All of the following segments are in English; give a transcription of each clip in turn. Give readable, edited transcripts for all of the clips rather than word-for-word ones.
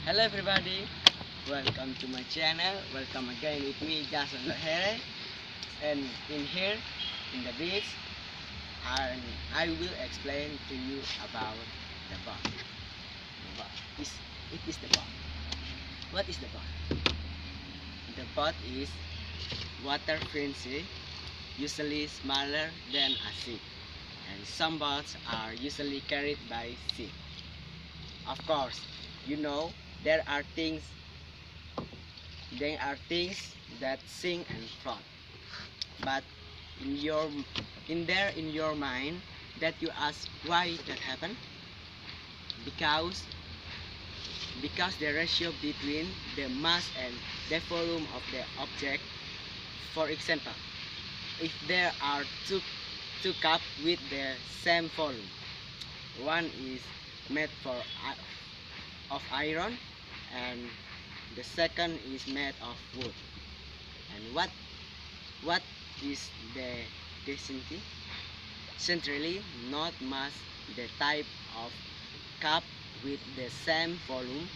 Hello everybody, welcome to my channel. Welcome again with me, Jason Lohere. And in here, in the beach, I will explain to you about the boat. The boat it is the boat. What is the boat? The boat is water frenzy, usually smaller than a ship, and some boats are usually carried by sea. Of course, you know there are things that sink and float. But in your mind that you ask why that happened? Because the ratio between the mass and the volume of the object. For example, if there are two cups with the same volume, one is made of iron and the second is made of wood. And what is the density? Centrally, not mass. The type of cup with the same volume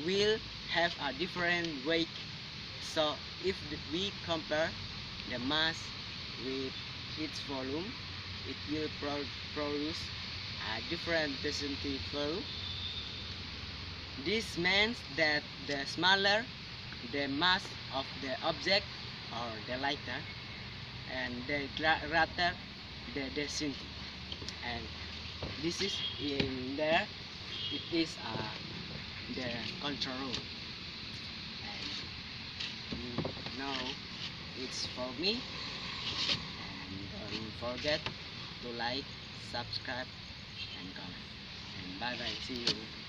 will have a different weight. So if we compare the mass with its volume, it will produce a different density flow. This means that the smaller the mass of the object or the lighter, and the greater the density. And this is in there. It is the control room. And now it's for me. And don't forget to like, subscribe, and comment. And bye bye. See you.